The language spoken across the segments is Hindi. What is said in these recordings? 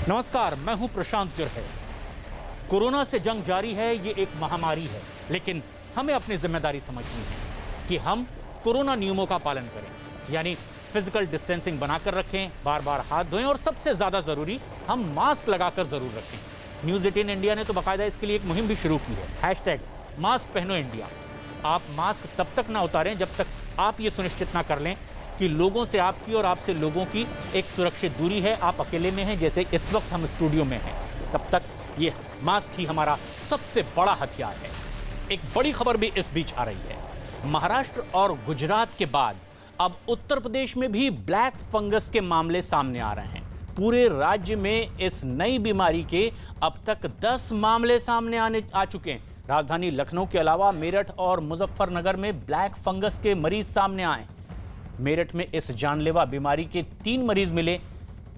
नमस्कार, मैं हूं प्रशांत जुर्हे। कोरोना से जंग जारी है, ये एक महामारी है, लेकिन हमें अपनी जिम्मेदारी समझनी है कि हम कोरोना नियमों का पालन करें, यानी फिजिकल डिस्टेंसिंग बनाकर रखें, बार बार हाथ धोएं और सबसे ज्यादा जरूरी हम मास्क लगाकर जरूर रखें। न्यूज़ 18 इंडिया ने तो बाकायदा इसके लिए एक मुहिम भी शुरू की है, #मास्क पहनो इंडिया। आप मास्क तब तक ना उतारें जब तक आप ये सुनिश्चित ना कर लें कि लोगों से आपकी और आपसे लोगों की एक सुरक्षित दूरी है। आप अकेले में हैं, जैसे इस वक्त हम स्टूडियो में हैं, तब तक ये मास्क ही हमारा सबसे बड़ा हथियार है। एक बड़ी खबर भी इस बीच आ रही है। महाराष्ट्र और गुजरात के बाद अब उत्तर प्रदेश में भी ब्लैक फंगस के मामले सामने आ रहे हैं। पूरे राज्य में इस नई बीमारी के अब तक 10 मामले सामने आ चुके हैं। राजधानी लखनऊ के अलावा मेरठ और मुजफ्फरनगर में ब्लैक फंगस के मरीज सामने आए। मेरठ में इस जानलेवा बीमारी के 3 मरीज मिले।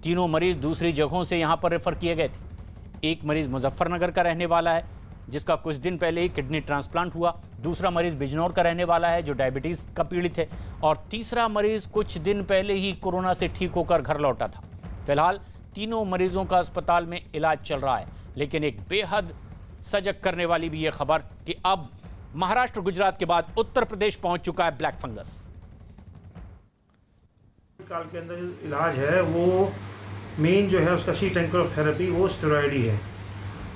तीनों मरीज दूसरी जगहों से यहां पर रेफर किए गए थे। एक मरीज मुजफ्फरनगर का रहने वाला है, जिसका कुछ दिन पहले ही किडनी ट्रांसप्लांट हुआ। दूसरा मरीज बिजनौर का रहने वाला है, जो डायबिटीज का पीड़ित है। और तीसरा मरीज कुछ दिन पहले ही कोरोना से ठीक होकर घर लौटा था। फिलहाल तीनों मरीजों का अस्पताल में इलाज चल रहा है। लेकिन एक बेहद सजग करने वाली भी यह खबर कि अब महाराष्ट्र गुजरात के बाद उत्तर प्रदेश पहुंच चुका है ब्लैक फंगस। काल के अंदर जो इलाज है वो मेन जो है उसका शीट एंकर ऑफ थेरेपी वो स्टेरॉयड ही है।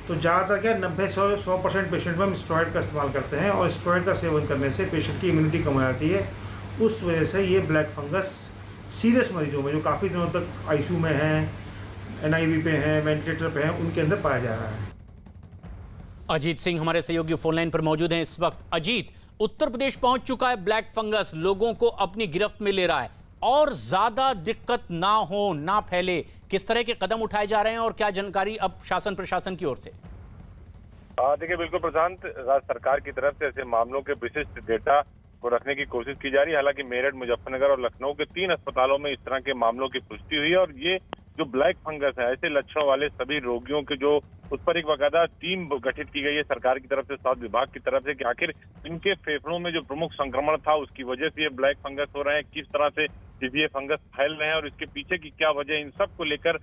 तो ज़्यादातर क्या 90-100% पेशेंट में हम स्टेरॉयड का इस्तेमाल करते हैं और स्टेरॉयड का सेवन करने से पेशेंट की इम्यूनिटी कम हो जाती है। उस वजह से ये ब्लैक फंगस सीरियस मरीजों में जो काफ़ी दिनों तक आईसीयू में हैं, NIV पे हैं, वेंटिलेटर पे हैं, उनके अंदर पाया जा रहा है। अजीत सिंह हमारे सहयोगी फोनलाइन पर मौजूद हैं इस वक्त। अजीत, उत्तर प्रदेश पहुंच चुका है ब्लैक फंगस, लोगों को अपनी गिरफ्त में ले रहा है और ज्यादा दिक्कत ना हो, ना फैले, किस तरह के कदम उठाए जा रहे हैं और क्या जानकारी अब शासन प्रशासन की ओर से? देखिए, बिल्कुल प्रशांत, राज्य सरकार की तरफ से ऐसे मामलों के विशिष्ट डेटा को रखने की कोशिश की जा रही है। हालांकि मेरठ, मुजफ्फरनगर और लखनऊ के 3 अस्पतालों में इस तरह के मामलों की पुष्टि हुई है और ये जो ब्लैक फंगस है, ऐसे लक्षणों वाले सभी रोगियों के जो उस पर एक बाकायदा टीम गठित की गई है सरकार की तरफ से, स्वास्थ्य विभाग की तरफ से, कि आखिर इनके फेफड़ों में जो प्रमुख संक्रमण था उसकी वजह से ये ब्लैक फंगस हो रहे हैं, किस तरह से ये फंगस फैल रहे हैं और इसके पीछे की क्या वजह, इन सब को लेकर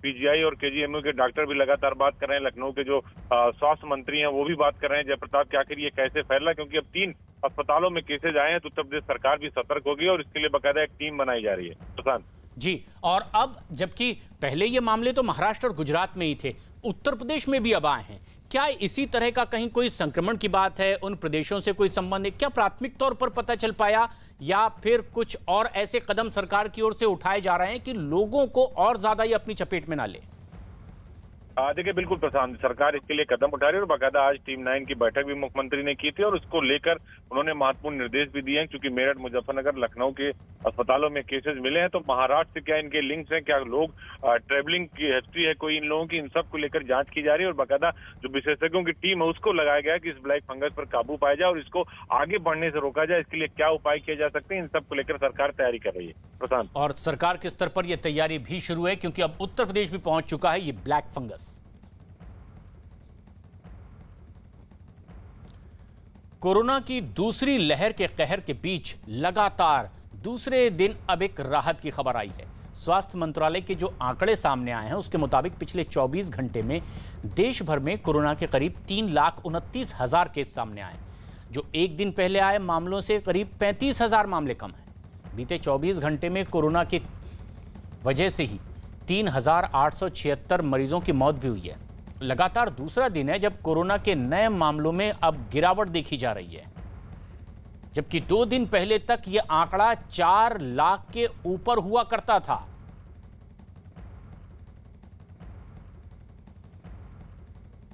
PGI और KGMU के डॉक्टर भी लगातार बात कर रहे हैं। लखनऊ के जो स्वास्थ्य मंत्री हैं वो भी बात कर रहे हैं, जयप्रताप, कि आखिर ये कैसे फैल रहा है, क्योंकि अब 3 अस्पतालों में केसेज आए हैं तो उत्तर प्रदेश सरकार भी सतर्क होगी और इसके लिए बाकायदा एक टीम बनाई जा रही है। प्रशांत जी, और अब जबकि पहले ये मामले तो महाराष्ट्र और गुजरात में ही थे, उत्तर प्रदेश में भी अब आए हैं, क्या इसी तरह का कहीं कोई संक्रमण की बात है? उन प्रदेशों से कोई संबंध है क्या? प्राथमिक तौर पर पता चल पाया या फिर कुछ और ऐसे कदम सरकार की ओर से उठाए जा रहे हैं कि लोगों को और ज्यादा ये अपनी चपेट में ना ले? देखिए, बिल्कुल प्रशांत, सरकार इसके लिए कदम उठा रही है और बाकायदा आज टीम 9 की बैठक भी मुख्यमंत्री ने की थी और उसको लेकर उन्होंने महत्वपूर्ण निर्देश भी दिए हैं। क्योंकि मेरठ, मुजफ्फरनगर, लखनऊ के अस्पतालों में केसेस मिले हैं तो महाराष्ट्र से क्या इनके लिंक्स हैं, क्या लोग ट्रेवलिंग की हिस्ट्री है कोई इन लोगों की, इन सब को लेकर जांच की जा रही है और बाकायदा जो विशेषज्ञों की टीम है उसको लगाया गया है कि इस ब्लैक फंगस पर काबू पाया जाए और इसको आगे बढ़ने से रोका जाए। इसके लिए क्या उपाय किए जा सकते हैं, इन सब को लेकर सरकार तैयारी कर रही है। प्रशांत, और सरकार के स्तर पर यह तैयारी भी शुरू है क्योंकि अब उत्तर प्रदेश भी पहुंच चुका है ये ब्लैक फंगस। कोरोना की दूसरी लहर के कहर के बीच लगातार दूसरे दिन अब एक राहत की खबर आई है। स्वास्थ्य मंत्रालय के जो आंकड़े सामने आए हैं उसके मुताबिक पिछले 24 घंटे में देश भर में कोरोना के करीब 3,29,000 केस सामने आए, जो एक दिन पहले आए मामलों से करीब 35,000 मामले कम हैं। बीते 24 घंटे में कोरोना की वजह से ही 3,876 मरीजों की मौत भी हुई है। लगातार दूसरा दिन है जब कोरोना के नए मामलों में अब गिरावट देखी जा रही है, जबकि 2 दिन पहले तक यह आंकड़ा 4 लाख के ऊपर हुआ करता था।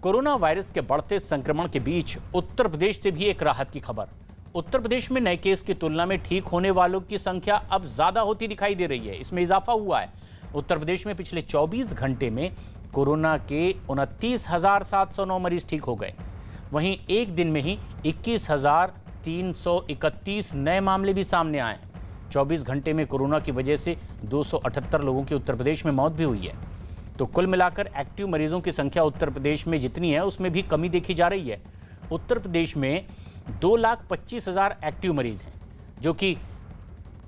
कोरोना वायरस के बढ़ते संक्रमण के बीच उत्तर प्रदेश से भी एक राहत की खबर। उत्तर प्रदेश में नए केस की तुलना में ठीक होने वालों की संख्या अब ज्यादा होती दिखाई दे रही है, इसमें इजाफा हुआ है। उत्तर प्रदेश में पिछले 24 घंटे में कोरोना के 29,709 मरीज ठीक हो गए। वहीं एक दिन में ही 21,331 नए मामले भी सामने आए। 24 घंटे में कोरोना की वजह से 278 लोगों की उत्तर प्रदेश में मौत भी हुई है। तो कुल मिलाकर एक्टिव मरीजों की संख्या उत्तर प्रदेश में जितनी है उसमें भी कमी देखी जा रही है। उत्तर प्रदेश में 2,25,000 एक्टिव मरीज हैं, जो कि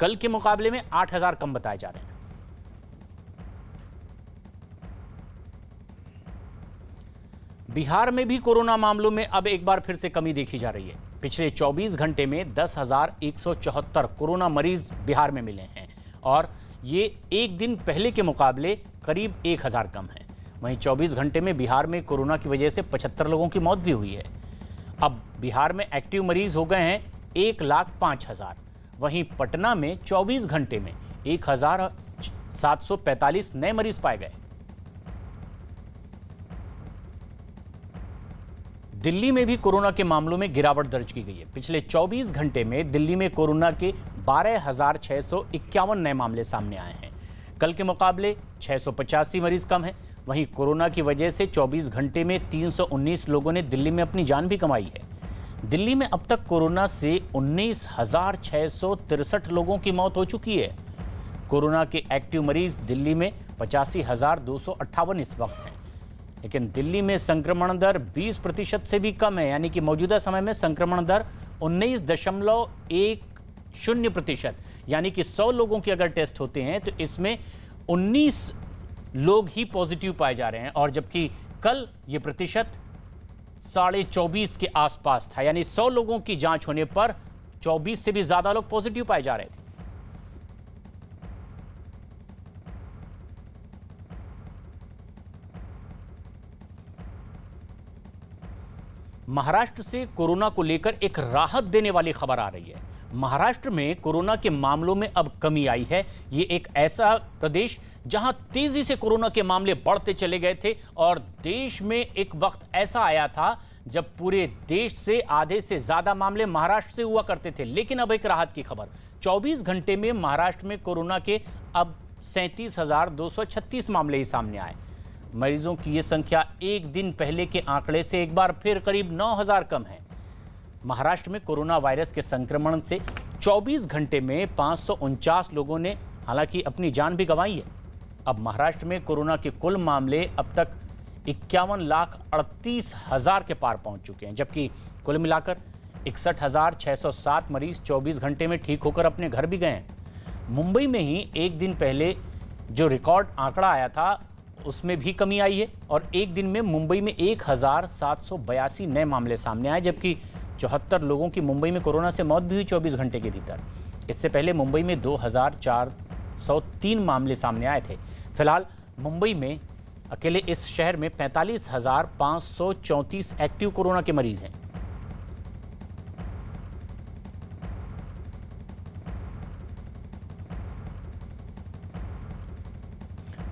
कल के मुकाबले में 8,000 कम बताए जा रहे हैं। बिहार में भी कोरोना मामलों में अब एक बार फिर से कमी देखी जा रही है। पिछले 24 घंटे में 10,174 कोरोना मरीज बिहार में मिले हैं और ये एक दिन पहले के मुकाबले करीब 1,000 कम है। वहीं 24 घंटे में बिहार में कोरोना की वजह से 75 लोगों की मौत भी हुई है। अब बिहार में एक्टिव मरीज हो गए हैं 1,05,000। वहीं पटना में 24 घंटे में 1,745 नए मरीज पाए गए। दिल्ली में भी कोरोना के मामलों में गिरावट दर्ज की गई है। पिछले 24 घंटे में दिल्ली में कोरोना के 12,651 नए मामले सामने आए हैं। कल के मुकाबले 685 मरीज कम हैं। वहीं कोरोना की वजह से 24 घंटे में 319 लोगों ने दिल्ली में अपनी जान भी गंवाई है। दिल्ली में अब तक कोरोना से 19,663 लोगों की मौत हो चुकी है। कोरोना के एक्टिव मरीज दिल्ली में 85,258 इस वक्त हैं। लेकिन दिल्ली में संक्रमण दर 20% से भी कम है, यानी कि मौजूदा समय में संक्रमण दर 19.10%, यानी कि 100 लोगों के अगर टेस्ट होते हैं तो इसमें 19 लोग ही पॉजिटिव पाए जा रहे हैं। और जबकि कल ये प्रतिशत 24.5 के आसपास था, यानी 100 लोगों की जांच होने पर 24 से भी ज्यादा लोग पॉजिटिव पाए जा रहे थे। महाराष्ट्र से कोरोना को लेकर एक राहत देने वाली खबर आ रही है। महाराष्ट्र में कोरोना के मामलों में अब कमी आई है। ये एक ऐसा प्रदेश जहां तेजी से कोरोना के मामले बढ़ते चले गए थे और देश में एक वक्त ऐसा आया था जब पूरे देश से आधे से ज्यादा मामले महाराष्ट्र से हुआ करते थे। लेकिन अब एक राहत की खबर, 24 घंटे में महाराष्ट्र में कोरोना के अब 37,236 मामले ही सामने आए। मरीजों की ये संख्या एक दिन पहले के आंकड़े से एक बार फिर करीब 9,000 कम है। महाराष्ट्र में कोरोना वायरस के संक्रमण से 24 घंटे में 549 लोगों ने हालांकि अपनी जान भी गंवाई है। अब महाराष्ट्र में कोरोना के कुल मामले अब तक 51,38,000 के पार पहुंच चुके हैं, जबकि कुल मिलाकर 61,607 मरीज 24 घंटे में ठीक होकर अपने घर भी गए हैं। मुंबई में ही एक दिन पहले जो रिकॉर्ड आंकड़ा आया था उसमें भी कमी आई है और एक दिन में मुंबई में 1,782 नए मामले सामने आए, जबकि 74 लोगों की मुंबई में कोरोना से मौत भी हुई 24 घंटे के भीतर। इससे पहले मुंबई में 2,403 मामले सामने आए थे। फिलहाल मुंबई में अकेले इस शहर में 45,534 एक्टिव कोरोना के मरीज हैं।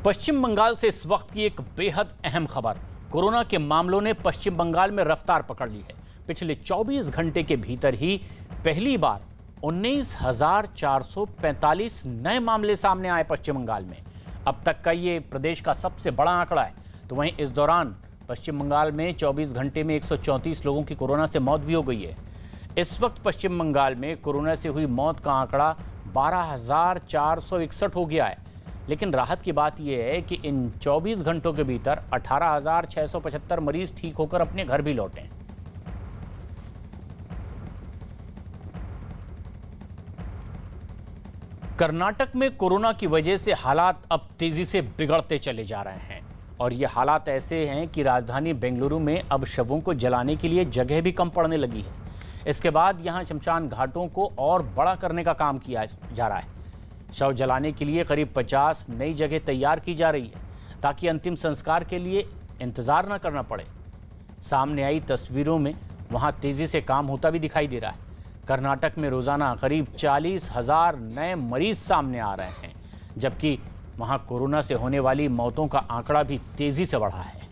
पश्चिम बंगाल से इस वक्त की एक बेहद अहम खबर, कोरोना के मामलों ने पश्चिम बंगाल में रफ्तार पकड़ ली है। पिछले 24 घंटे के भीतर ही पहली बार 19,445 नए मामले सामने आए पश्चिम बंगाल में। अब तक का ये प्रदेश का सबसे बड़ा आंकड़ा है। तो वहीं इस दौरान पश्चिम बंगाल में 24 घंटे में 134 लोगों की कोरोना से मौत भी हो गई है। इस वक्त पश्चिम बंगाल में कोरोना से हुई मौत का आंकड़ा 12,461 हो गया है। लेकिन राहत की बात यह है कि इन 24 घंटों के भीतर 18,675 मरीज ठीक होकर अपने घर भी लौटे हैं। कर्नाटक में कोरोना की वजह से हालात अब तेजी से बिगड़ते चले जा रहे हैं और ये हालात ऐसे हैं कि राजधानी बेंगलुरु में अब शवों को जलाने के लिए जगह भी कम पड़ने लगी है। इसके बाद यहां शमशान घाटों को और बड़ा करने का काम किया जा रहा है। शव जलाने के लिए करीब 50 नई जगह तैयार की जा रही है ताकि अंतिम संस्कार के लिए इंतजार न करना पड़े। सामने आई तस्वीरों में वहां तेजी से काम होता भी दिखाई दे रहा है। कर्नाटक में रोजाना करीब 40,000 नए मरीज सामने आ रहे हैं, जबकि वहां कोरोना से होने वाली मौतों का आंकड़ा भी तेजी से बढ़ा है।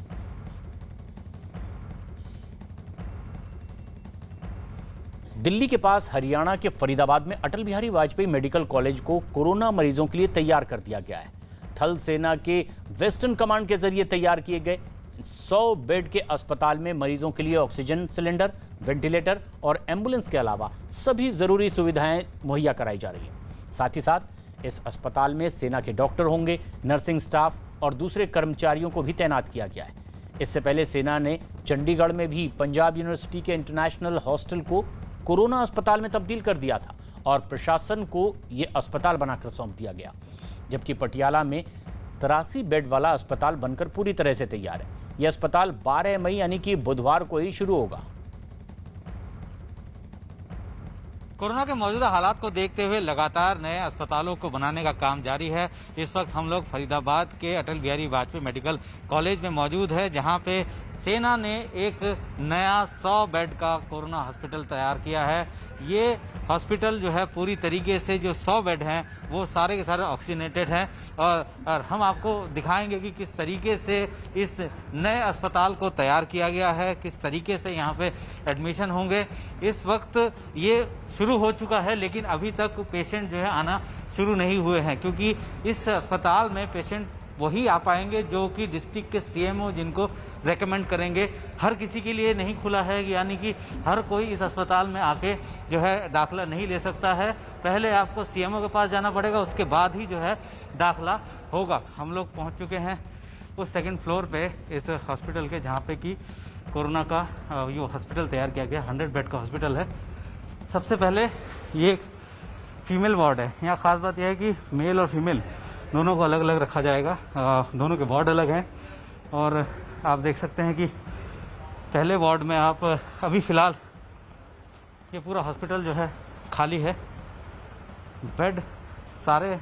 दिल्ली के पास हरियाणा के फरीदाबाद में अटल बिहारी वाजपेयी मेडिकल कॉलेज को कोरोना मरीजों के लिए तैयार कर दिया गया है। थल सेना के वेस्टर्न कमांड के जरिए तैयार किए गए 100 बेड के अस्पताल में मरीजों के लिए ऑक्सीजन सिलेंडर, वेंटिलेटर और एम्बुलेंस के अलावा सभी जरूरी सुविधाएं मुहैया कराई जा रही हैं। साथ ही साथ इस अस्पताल में सेना के डॉक्टर होंगे, नर्सिंग स्टाफ और दूसरे कर्मचारियों को भी तैनात किया गया है। इससे पहले सेना ने चंडीगढ़ में भी पंजाब यूनिवर्सिटी के इंटरनेशनल हॉस्टल को कोरोना अस्पताल में तब्दील कर दिया था और प्रशासन को ये अस्पताल बनाकर सौंप दिया गया, जबकि पटियाला में 83 बेड वाला अस्पताल बनकर पूरी तरह से तैयार है। यह अस्पताल 12 मई यानी कि बुधवार को ही शुरू होगा। कोरोना के मौजूदा हालात को देखते हुए लगातार नए अस्पतालों को बनाने का काम जारी है। इस वक्त हम लोग फरीदाबाद के अटल बिहारी वाजपेयी मेडिकल कॉलेज में मौजूद है, जहां पे सेना ने एक नया 100 बेड का कोरोना हॉस्पिटल तैयार किया है। ये हॉस्पिटल जो है पूरी तरीके से जो 100 बेड हैं वो सारे के सारे ऑक्सीजनेटेड हैं और हम आपको दिखाएंगे कि किस तरीके से इस नए अस्पताल को तैयार किया गया है, किस तरीके से यहाँ पे एडमिशन होंगे। इस वक्त ये शुरू हो चुका है, लेकिन अभी तक पेशेंट जो है आना शुरू नहीं हुए हैं, क्योंकि इस अस्पताल में पेशेंट वही आ पाएंगे जो कि डिस्ट्रिक्ट के सीएमओ जिनको रेकमेंड करेंगे। हर किसी के लिए नहीं खुला है, यानी कि हर कोई इस अस्पताल में आके जो है दाखिला नहीं ले सकता है। पहले आपको सीएमओ के पास जाना पड़ेगा, उसके बाद ही जो है दाखिला होगा। हम लोग पहुंच चुके हैं उस सेकंड फ्लोर पे इस हॉस्पिटल के, जहाँ पे कि कोरोना का ये हॉस्पिटल तैयार किया गया। 100 बेड का हॉस्पिटल है। सबसे पहले ये एक फीमेल वार्ड है। यहाँ ख़ास बात यह है कि मेल और फीमेल दोनों को अलग अलग रखा जाएगा। दोनों के वार्ड अलग हैं और आप देख सकते हैं कि पहले वार्ड में आप अभी फ़िलहाल ये पूरा हॉस्पिटल जो है खाली है। बेड सारे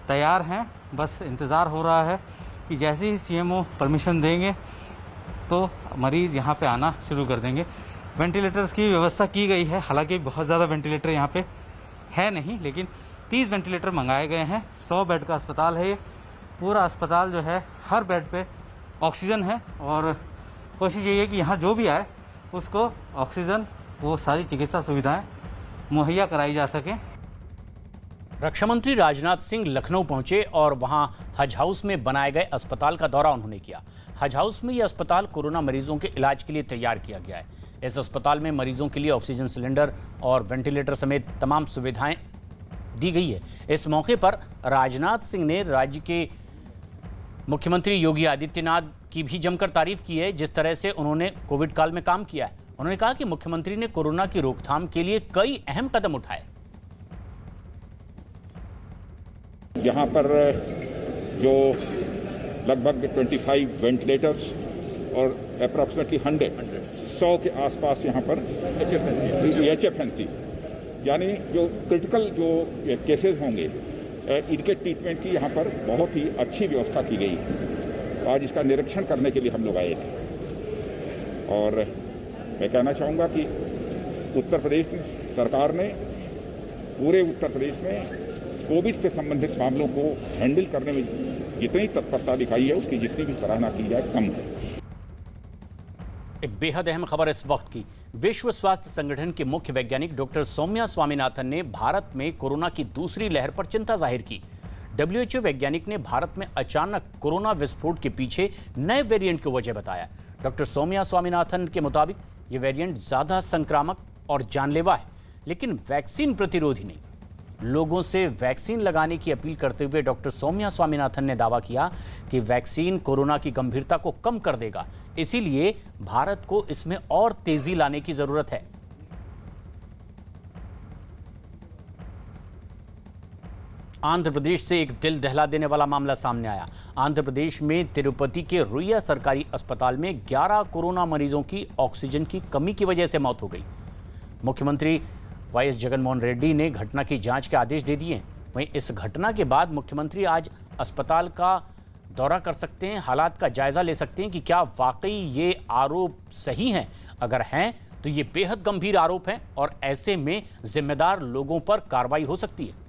तैयार हैं, बस इंतज़ार हो रहा है कि जैसे ही सीएमओ परमिशन देंगे तो मरीज़ यहाँ पे आना शुरू कर देंगे। वेंटिलेटर्स की व्यवस्था की गई है, हालांकि बहुत ज़्यादा वेंटिलेटर यहाँ पे है नहीं, लेकिन 30 वेंटिलेटर मंगाए गए हैं। 100 बेड का अस्पताल है ये। पूरा अस्पताल जो है हर बेड पे ऑक्सीजन है और कोशिश यही है कि यहाँ जो भी आए उसको ऑक्सीजन, वो सारी चिकित्सा सुविधाएं मुहैया कराई जा सकें। रक्षा मंत्री राजनाथ सिंह लखनऊ पहुंचे और वहां हज हाउस में बनाए गए अस्पताल का दौरा उन्होंने किया। हज हाउस में यह अस्पताल कोरोना मरीजों के इलाज के लिए तैयार किया गया है। इस अस्पताल में मरीजों के लिए ऑक्सीजन सिलेंडर और वेंटिलेटर समेत तमाम सुविधाएं दी गई है। इस मौके पर राजनाथ सिंह ने राज्य के मुख्यमंत्री योगी आदित्यनाथ की भी जमकर तारीफ की है, जिस तरह से उन्होंने कोविड काल में काम किया है। उन्होंने कहा कि मुख्यमंत्री ने कोरोना की रोकथाम के लिए कई अहम कदम उठाए। यहाँ पर जो लगभग 25 वेंटिलेटर्स और अप्रॉक्सीमेटली 100 के आसपास यहाँ पर HFNC यानी जो क्रिटिकल जो केसेस होंगे इनके ट्रीटमेंट की यहाँ पर बहुत ही अच्छी व्यवस्था की गई है। आज इसका निरीक्षण करने के लिए हम लोग आए थे और मैं कहना चाहूँगा कि उत्तर प्रदेश सरकार ने पूरे उत्तर प्रदेश में कोविड से संबंधित मामलों को हैंडल करने में जितनी तत्परता दिखाई है उसकी जितनी भी सराहना की जाए कम है। एक बेहद अहम खबर इस वक्त की। विश्व स्वास्थ्य संगठन के मुख्य वैज्ञानिक डॉक्टर सौम्या स्वामीनाथन ने भारत में कोरोना की दूसरी लहर पर चिंता जाहिर की। WHO वैज्ञानिक ने भारत में अचानक कोरोना विस्फोट के पीछे नए वेरिएंट की वजह बताया। डॉक्टर सौम्या स्वामीनाथन के मुताबिक ये वेरिएंट ज्यादा संक्रामक और जानलेवा है, लेकिन वैक्सीन प्रतिरोधी नहीं। लोगों से वैक्सीन लगाने की अपील करते हुए डॉक्टर सौम्या स्वामीनाथन ने दावा किया कि वैक्सीन कोरोना की गंभीरता को कम कर देगा, इसीलिए भारत को इसमें और तेजी लाने की जरूरत है। आंध्र प्रदेश से एक दिल दहला देने वाला मामला सामने आया। आंध्र प्रदेश में तिरुपति के रुइया सरकारी अस्पताल में 11 कोरोना मरीजों की ऑक्सीजन की कमी की वजह से मौत हो गई। मुख्यमंत्री वाईएस जगनमोहन रेड्डी ने घटना की जांच के आदेश दे दिए। वहीं इस घटना के बाद मुख्यमंत्री आज अस्पताल का दौरा कर सकते हैं, हालात का जायजा ले सकते हैं कि क्या वाकई ये आरोप सही हैं। अगर हैं तो ये बेहद गंभीर आरोप हैं और ऐसे में जिम्मेदार लोगों पर कार्रवाई हो सकती है।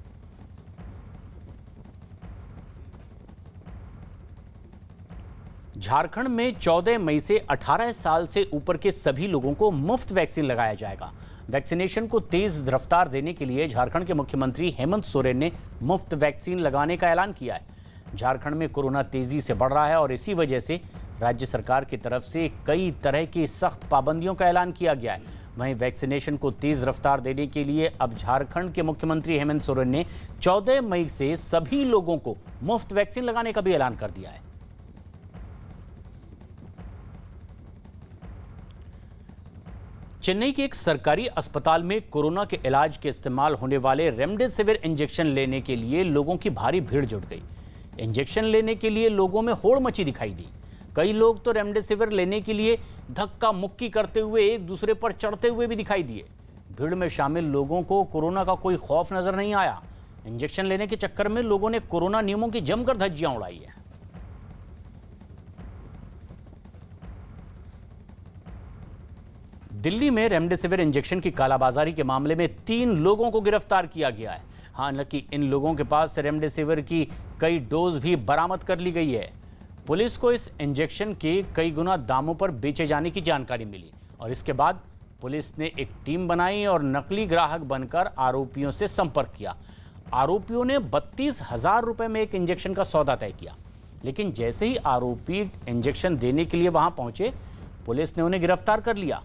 झारखंड में 14 मई से 18 साल से ऊपर के सभी लोगों को मुफ्त वैक्सीन लगाया जाएगा। वैक्सीनेशन को तेज रफ्तार देने के लिए झारखंड के मुख्यमंत्री हेमंत सोरेन ने मुफ्त वैक्सीन लगाने का ऐलान किया है। झारखंड में कोरोना तेजी से बढ़ रहा है और इसी वजह से राज्य सरकार की तरफ से कई तरह की सख्त पाबंदियों का ऐलान किया गया है। वहीं वैक्सीनेशन को तेज रफ्तार देने के लिए अब झारखंड के मुख्यमंत्री हेमंत सोरेन ने 14 मई से सभी लोगों को मुफ्त वैक्सीन लगाने का भी ऐलान कर दिया है। चेन्नई के एक सरकारी अस्पताल में कोरोना के इलाज के इस्तेमाल होने वाले रेमडेसिविर इंजेक्शन लेने के लिए लोगों की भारी भीड़ जुट गई। इंजेक्शन लेने के लिए लोगों में होड़ मची दिखाई दी। कई लोग तो रेमडेसिविर लेने के लिए धक्का मुक्की करते हुए एक दूसरे पर चढ़ते हुए भी दिखाई दिए। भीड़ में शामिल लोगों को कोरोना का कोई खौफ नजर नहीं आया। इंजेक्शन लेने के चक्कर में लोगों ने कोरोना नियमों की जमकर धज्जियां उड़ाई है। दिल्ली में रेमडेसिविर इंजेक्शन की कालाबाजारी के मामले में 3 लोगों को गिरफ्तार किया गया है। हालांकि इन लोगों के पास से रेमडेसिविर की कई डोज भी बरामद कर ली गई है। पुलिस को इस इंजेक्शन के कई गुना दामों पर बेचे जाने की जानकारी मिली और इसके बाद पुलिस ने एक टीम बनाई और नकली ग्राहक बनकर आरोपियों से संपर्क किया। आरोपियों ने 32,000 रुपए में एक इंजेक्शन का सौदा तय किया, लेकिन जैसे ही आरोपी इंजेक्शन देने के लिए वहां पहुंचे, पुलिस ने उन्हें गिरफ्तार कर लिया।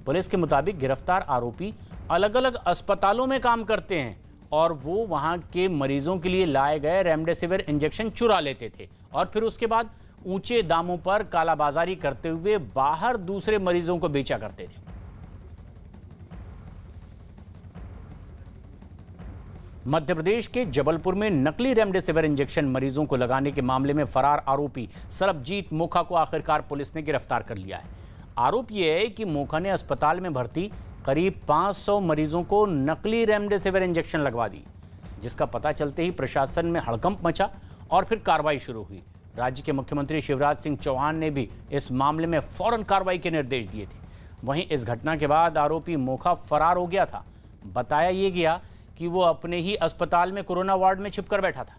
पुलिस के मुताबिक गिरफ्तार आरोपी अलग अलग अस्पतालों में काम करते हैं और वो वहां के मरीजों के लिए लाए गए रेमडेसिविर इंजेक्शन चुरा लेते थे और फिर उसके बाद ऊंचे दामों पर कालाबाजारी करते हुए बाहर दूसरे मरीजों को बेचा करते थे। मध्य प्रदेश के जबलपुर में नकली रेमडेसिविर इंजेक्शन मरीजों को लगाने के मामले में फरार आरोपी सरबजीत मोखा को आखिरकार पुलिस ने गिरफ्तार कर लिया है। आरोप यह है कि मोखा ने अस्पताल में भर्ती करीब 500 मरीजों को नकली रेमडेसिविर इंजेक्शन लगवा दी, जिसका पता चलते ही प्रशासन में हड़कंप मचा और फिर कार्रवाई शुरू हुई। राज्य के मुख्यमंत्री शिवराज सिंह चौहान ने भी इस मामले में फौरन कार्रवाई के निर्देश दिए थे। वहीं इस घटना के बाद आरोपी मोखा फरार हो गया था। बताया यह गया कि वो अपने ही अस्पताल में कोरोना वार्ड में छिपकर बैठा था।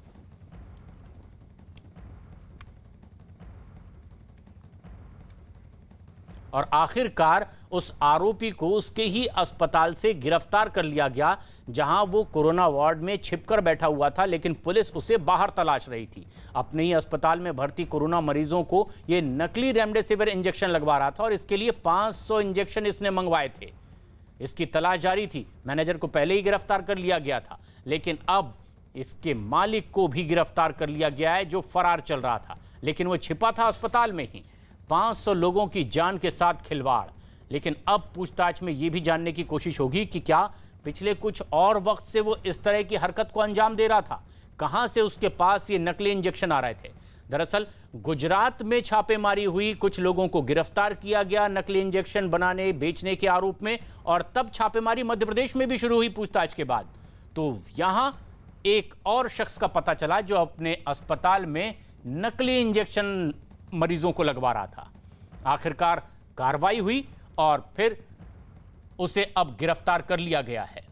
और आखिरकार उस आरोपी को उसके ही अस्पताल से गिरफ्तार कर लिया गया, जहां वो कोरोना वार्ड में छिपकर बैठा हुआ था, लेकिन पुलिस उसे बाहर तलाश रही थी। अपने ही अस्पताल में भर्ती कोरोना मरीजों को ये नकली रेमडेसिविर इंजेक्शन लगवा रहा था और इसके लिए 500 इंजेक्शन इसने मंगवाए थे। इसकी तलाश जारी थी। मैनेजर को पहले ही गिरफ्तार कर लिया गया था, लेकिन अब इसके मालिक को भी गिरफ्तार कर लिया गया है, जो फरार चल रहा था, लेकिन वो छिपा था अस्पताल में ही। 500 लोगों की जान के साथ खिलवाड़। लेकिन अब पूछताछ में यह भी जानने की कोशिश होगी कि क्या पिछले कुछ और वक्त से वो इस तरह की हरकत को अंजाम दे रहा था। कहां से उसके पास ये नकली इंजेक्शन आ रहे थे। दरअसल गुजरात में छापेमारी हुई, कुछ लोगों को गिरफ्तार किया गया नकली इंजेक्शन बनाने बेचने के आरोप में, और तब छापेमारी मध्य प्रदेश में भी शुरू हुई पूछताछ के बाद। तो यहां एक और शख्स का पता चला जो अपने अस्पताल में नकली इंजेक्शन मरीजों को लगवा रहा था। आखिरकार कार्रवाई हुई और फिर उसे अब गिरफ्तार कर लिया गया है।